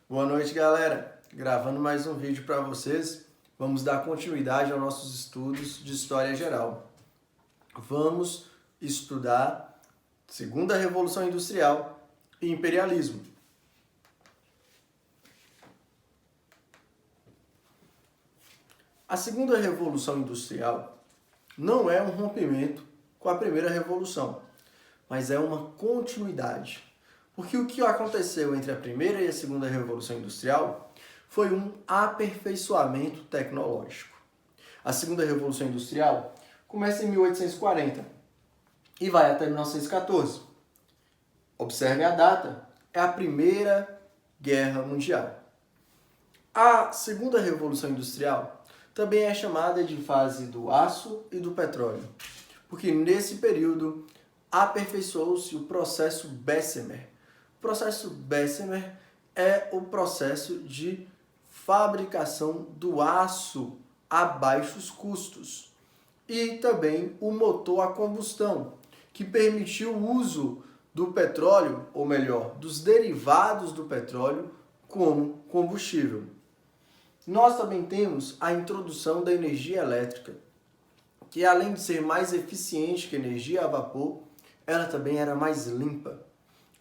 Boa noite, galera! Gravando mais um vídeo para vocês, vamos dar continuidade aos nossos estudos de História Geral. Vamos estudar Segunda Revolução Industrial e Imperialismo. A Segunda Revolução Industrial não é um rompimento com a Primeira Revolução, mas é uma continuidade. Porque o que aconteceu entre a Primeira e a Segunda Revolução Industrial foi um aperfeiçoamento tecnológico. A Segunda Revolução Industrial começa em 1840 e vai até 1914. Observe a data, é a Primeira Guerra Mundial. A Segunda Revolução Industrial também é chamada de fase do aço e do petróleo, porque nesse período aperfeiçoou-se o processo Bessemer. O processo Bessemer é o processo de fabricação do aço a baixos custos e também o motor a combustão, que permitiu o uso do petróleo, ou melhor, dos derivados do petróleo como combustível. Nós também temos a introdução da energia elétrica, que além de ser mais eficiente que a energia a vapor, ela também era mais limpa.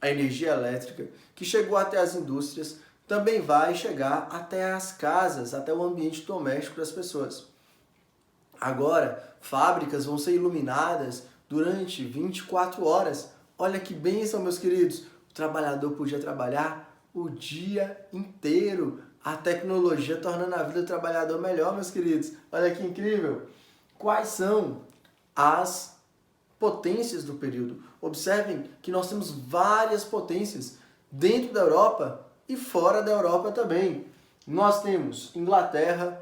A energia elétrica, que chegou até as indústrias, também vai chegar até as casas, até o ambiente doméstico das pessoas. Agora, fábricas vão ser iluminadas durante 24 horas. Olha que bênção, meus queridos! O trabalhador podia trabalhar o dia inteiro. A tecnologia tornando a vida do trabalhador melhor, meus queridos. Olha que incrível! Quais são as potências do período? Observem que nós temos várias potências dentro da Europa e fora da Europa também. Nós temos Inglaterra,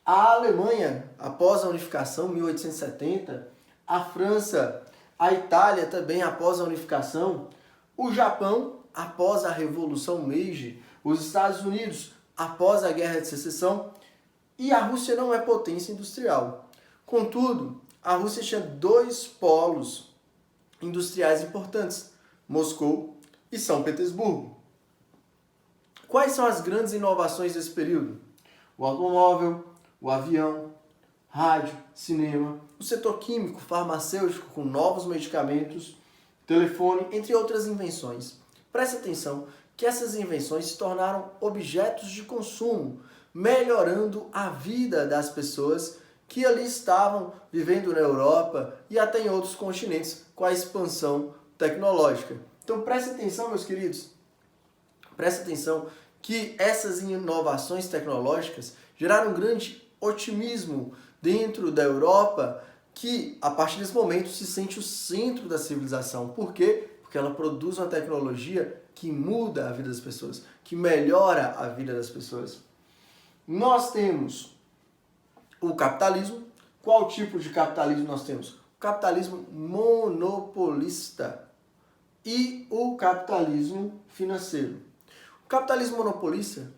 a Alemanha após a unificação, 1870, a França, a Itália também após a unificação, o Japão após a Revolução Meiji, os Estados Unidos após a Guerra de Secessão, e a Rússia não é potência industrial. Contudo, a Rússia tinha dois polos industriais importantes, Moscou e São Petersburgo. Quais são as grandes inovações desse período? O automóvel, o avião, rádio, cinema, o setor químico, farmacêutico com novos medicamentos, telefone, entre outras invenções. Preste atenção que essas invenções se tornaram objetos de consumo, melhorando a vida das pessoas que ali estavam vivendo na Europa e até em outros continentes com a expansão tecnológica. Então preste atenção, meus queridos, preste atenção que essas inovações tecnológicas geraram um grande otimismo dentro da Europa, que a partir desse momento se sente o centro da civilização. Por quê? Porque ela produz uma tecnologia que muda a vida das pessoas, que melhora a vida das pessoas. Nós temos o capitalismo. Qual tipo de capitalismo nós temos? O capitalismo monopolista e o capitalismo financeiro. O capitalismo monopolista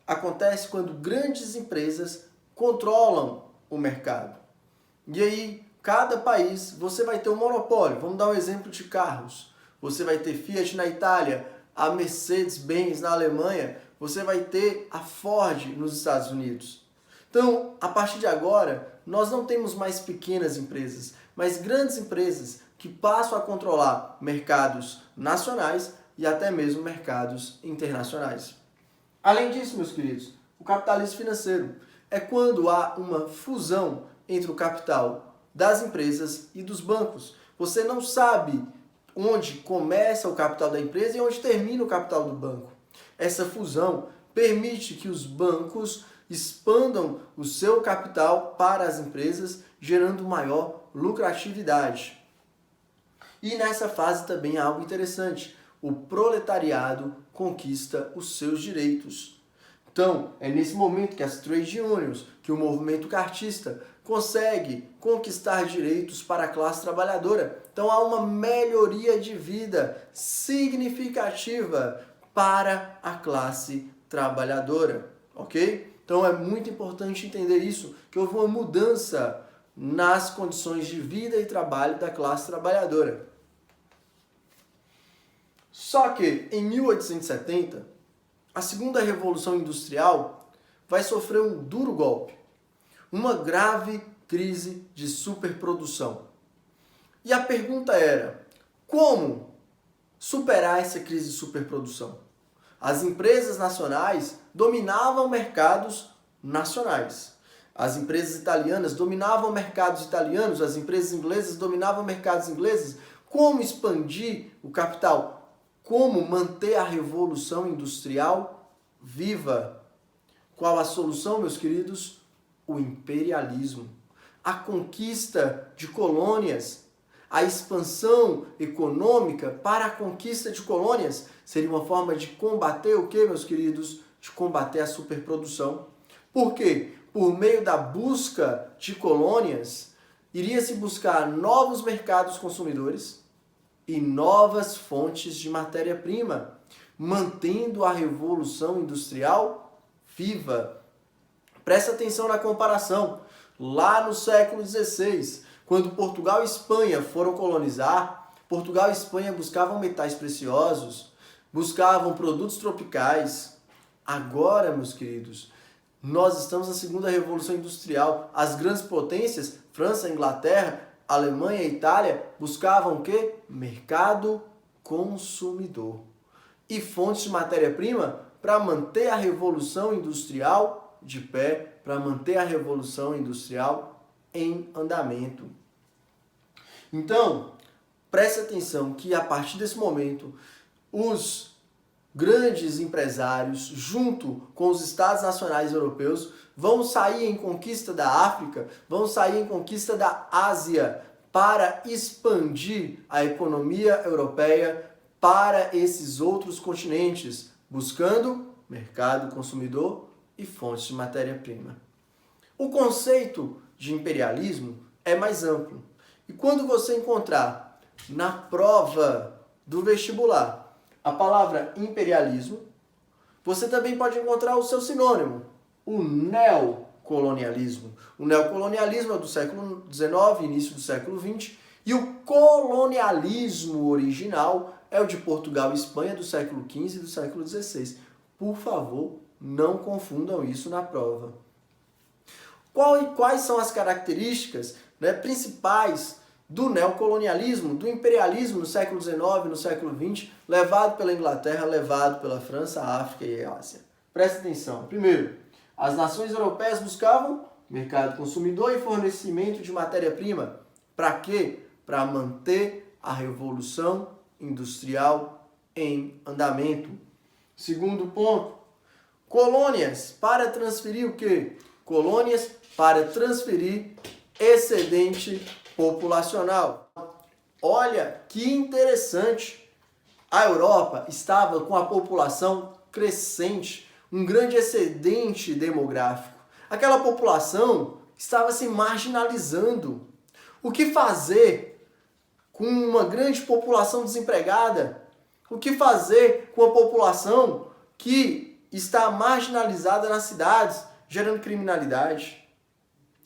acontece quando grandes empresas controlam o mercado. E aí, cada país, você vai ter um monopólio. Vamos dar um exemplo de carros. Você vai ter Fiat na Itália, a Mercedes-Benz na Alemanha, você vai ter a Ford nos Estados Unidos. Então, a partir de agora, nós não temos mais pequenas empresas, mas grandes empresas que passam a controlar mercados nacionais e até mesmo mercados internacionais. Além disso, meus queridos, o capitalismo financeiro é quando há uma fusão entre o capital das empresas e dos bancos. Você não sabe onde começa o capital da empresa e onde termina o capital do banco. Essa fusão permite que os bancos expandam o seu capital para as empresas, gerando maior lucratividade. E nessa fase também há algo interessante. O proletariado conquista os seus direitos. Então, é nesse momento que as trade unions, que o movimento cartista consegue conquistar direitos para a classe trabalhadora. Então, há uma melhoria de vida significativa para a classe trabalhadora, ok? Então, é muito importante entender isso, que houve uma mudança nas condições de vida e trabalho da classe trabalhadora. Só que, em 1870, a segunda revolução industrial vai sofrer um duro golpe, uma grave crise de superprodução. E a pergunta era, como superar essa crise de superprodução? As empresas nacionais dominavam mercados nacionais. As empresas italianas dominavam mercados italianos, as empresas inglesas dominavam mercados ingleses. Como expandir o capital? Como manter a revolução industrial viva? Qual a solução, meus queridos? O imperialismo. A conquista de colônias, a expansão econômica para a conquista de colônias seria uma forma de combater o que, meus queridos? De combater a superprodução. Por quê? Por meio da busca de colônias, iria se buscar novos mercados consumidores e novas fontes de matéria-prima, mantendo a revolução industrial viva. Presta atenção na comparação. Lá no século XVI, quando Portugal e Espanha foram colonizar, Portugal e Espanha buscavam metais preciosos, buscavam produtos tropicais. Agora, meus queridos, nós estamos na segunda revolução industrial. As grandes potências, França, Inglaterra, Alemanha e Itália, buscavam o quê? Mercado consumidor. E fontes de matéria-prima para manter a revolução industrial de pé, para manter a revolução industrial em andamento. Então, preste atenção que a partir desse momento, os grandes empresários, junto com os estados nacionais europeus, vão sair em conquista da África, vão sair em conquista da Ásia para expandir a economia europeia para esses outros continentes, buscando mercado consumidor e fontes de matéria-prima. O conceito de imperialismo é mais amplo. E quando você encontrar na prova do vestibular a palavra imperialismo, você também pode encontrar o seu sinônimo, o neocolonialismo. O neocolonialismo é do século XIX, início do século XX, e o colonialismo original é o de Portugal e Espanha do século XV e do século XVI. Por favor, não confundam isso na prova. Quais são as características, principais do neocolonialismo, do imperialismo no século XIX, no século XX, levado pela Inglaterra, levado pela França, África e Ásia? Presta atenção. Primeiro, as nações europeias buscavam mercado consumidor e fornecimento de matéria-prima. Para quê? Para manter a revolução industrial em andamento. Segundo ponto, colônias para transferir o quê? Colônias para transferir excedente populacional. Olha que interessante. A Europa estava com a população crescente, um grande excedente demográfico. Aquela população estava se marginalizando. O que fazer com uma grande população desempregada? O que fazer com a população que está marginalizada nas cidades, gerando criminalidade?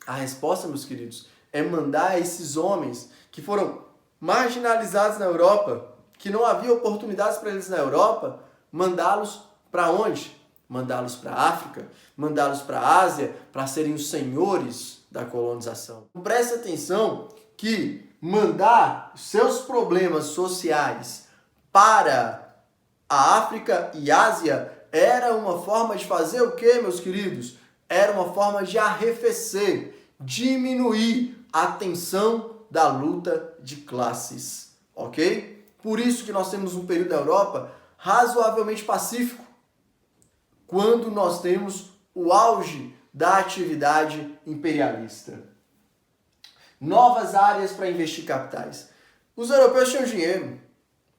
A resposta, meus queridos, é mandar esses homens que foram marginalizados na Europa, que não havia oportunidades para eles na Europa, mandá-los para onde? Mandá-los para a África, mandá-los para a Ásia, para serem os senhores da colonização. Preste atenção que mandar seus problemas sociais para a África e Ásia era uma forma de fazer o quê, meus queridos? Era uma forma de arrefecer, diminuir a tensão da luta de classes, ok? Por isso que nós temos um período da Europa razoavelmente pacífico, quando nós temos o auge da atividade imperialista. Novas áreas para investir capitais. Os europeus tinham dinheiro,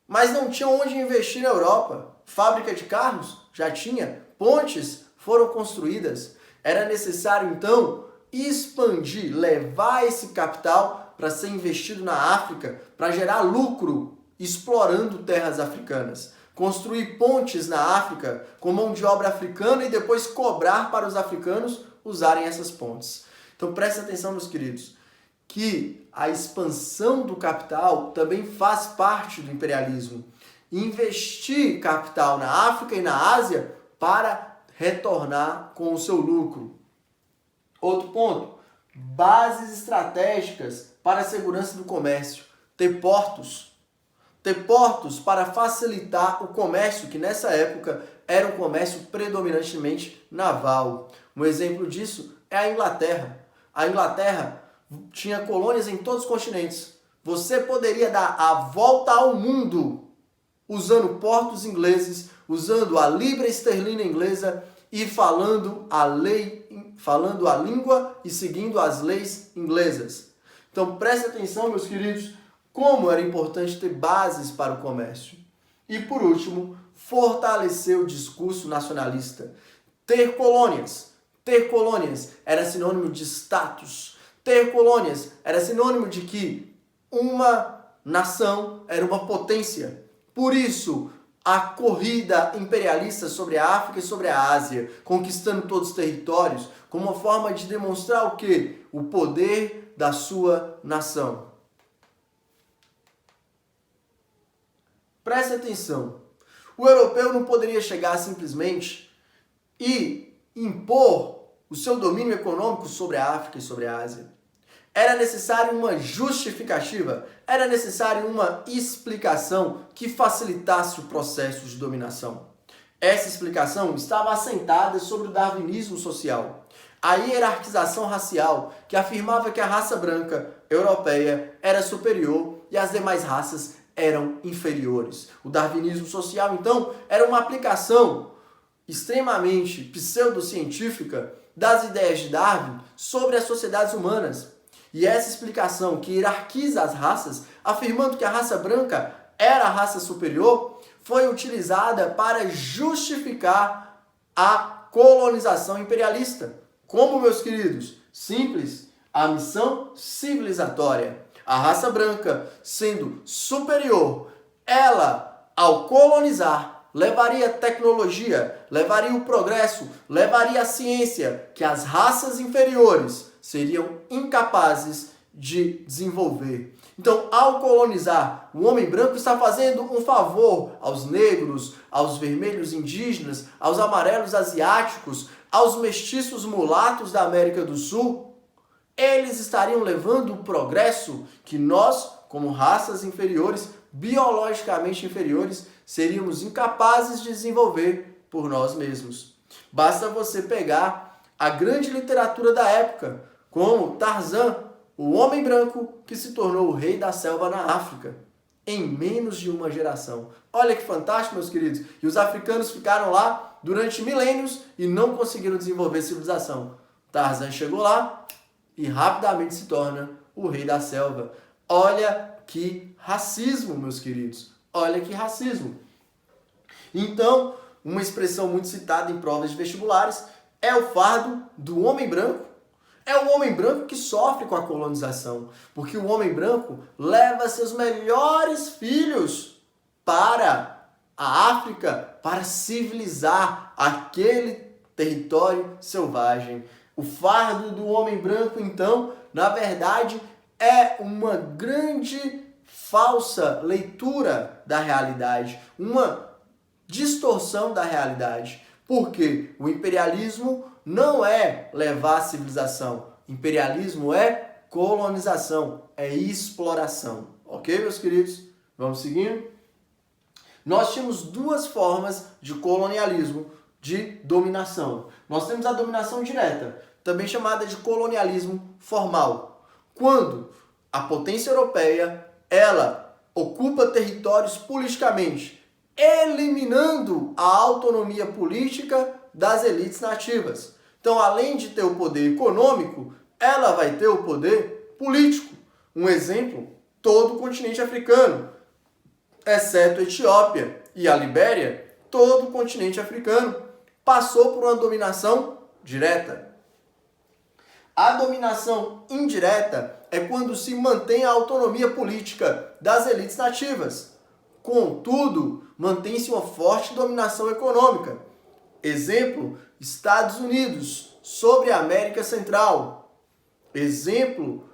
mas não tinham onde investir na Europa. Fábrica de carros já tinha, pontes foram construídas. Era necessário, então, expandir, levar esse capital para ser investido na África, para gerar lucro, explorando terras africanas. Construir pontes na África com mão de obra africana e depois cobrar para os africanos usarem essas pontes. Então presta atenção, meus queridos, que a expansão do capital também faz parte do imperialismo. Investir capital na África e na Ásia para retornar com o seu lucro. Outro ponto, bases estratégicas para a segurança do comércio. Ter portos para facilitar o comércio, que nessa época era um comércio predominantemente naval. Um exemplo disso é a Inglaterra. A Inglaterra tinha colônias em todos os continentes. Você poderia dar a volta ao mundo usando portos ingleses, usando a libra esterlina inglesa e falando a língua e seguindo as leis inglesas. Então preste atenção, meus queridos, como era importante ter bases para o comércio. E por último, fortalecer o discurso nacionalista. Ter colônias era sinônimo de status. Ter colônias era sinônimo de que uma nação era uma potência. Por isso, a corrida imperialista sobre a África e sobre a Ásia, conquistando todos os territórios, como uma forma de demonstrar o quê? O poder da sua nação. Preste atenção. O europeu não poderia chegar simplesmente e impor o seu domínio econômico sobre a África e sobre a Ásia. Era necessário uma justificativa, era necessário uma explicação que facilitasse o processo de dominação. Essa explicação estava assentada sobre o darwinismo social, a hierarquização racial, que afirmava que a raça branca europeia era superior e as demais raças eram inferiores. O darwinismo social, então, era uma aplicação extremamente pseudocientífica das ideias de Darwin sobre as sociedades humanas. E essa explicação que hierarquiza as raças, afirmando que a raça branca era a raça superior, foi utilizada para justificar a colonização imperialista. Como, meus queridos? Simples, a missão civilizatória. A raça branca, sendo superior, ela, ao colonizar, levaria tecnologia, levaria o progresso, levaria a ciência que as raças inferiores seriam incapazes de desenvolver. Então, ao colonizar, o homem branco está fazendo um favor aos negros, aos vermelhos indígenas, aos amarelos asiáticos, aos mestiços mulatos da América do Sul. Eles estariam levando o progresso que nós, como raças inferiores, biologicamente inferiores, seríamos incapazes de desenvolver por nós mesmos. Basta você pegar a grande literatura da época, como Tarzan, o homem branco que se tornou o rei da selva na África, em menos de uma geração. Olha que fantástico, meus queridos. E os africanos ficaram lá durante milênios e não conseguiram desenvolver civilização. Tarzan chegou lá e rapidamente se torna o rei da selva. Olha que racismo, meus queridos. Olha que racismo. Então, uma expressão muito citada em provas de vestibulares é o fardo do homem branco. É o homem branco que sofre com a colonização, porque o homem branco leva seus melhores filhos para a África para civilizar aquele território selvagem. O fardo do homem branco, então, na verdade, é uma grande falsa leitura da realidade, uma distorção da realidade. Porque o imperialismo não é levar a civilização. Imperialismo é colonização, é exploração. Ok, meus queridos? Vamos seguindo? Nós tínhamos duas formas de colonialismo, de dominação. Nós temos a dominação direta, também chamada de colonialismo formal. Quando a potência europeia, ela ocupa territórios politicamente, eliminando a autonomia política das elites nativas. Então, além de ter o poder econômico, ela vai ter o poder político. Um exemplo, todo o continente africano, exceto a Etiópia e a Libéria, todo o continente africano passou por uma dominação direta. A dominação indireta é quando se mantém a autonomia política das elites nativas. Contudo, mantém-se uma forte dominação econômica. Exemplo, Estados Unidos sobre a América Central. Exemplo,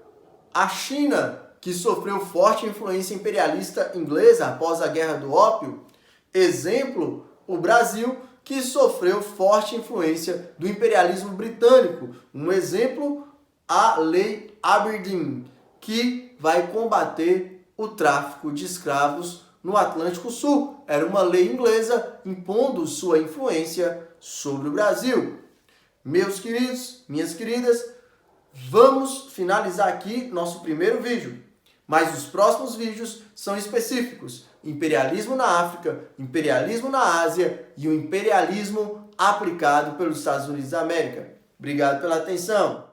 a China, que sofreu forte influência imperialista inglesa após a Guerra do Ópio. Exemplo, o Brasil, que sofreu forte influência do imperialismo britânico. Um exemplo, a Lei Aberdeen, que vai combater o tráfico de escravos no Atlântico Sul. Era uma lei inglesa impondo sua influência sobre o Brasil. Meus queridos, minhas queridas, vamos finalizar aqui nosso primeiro vídeo. Mas os próximos vídeos são específicos. Imperialismo na África, imperialismo na Ásia e o imperialismo aplicado pelos Estados Unidos da América. Obrigado pela atenção.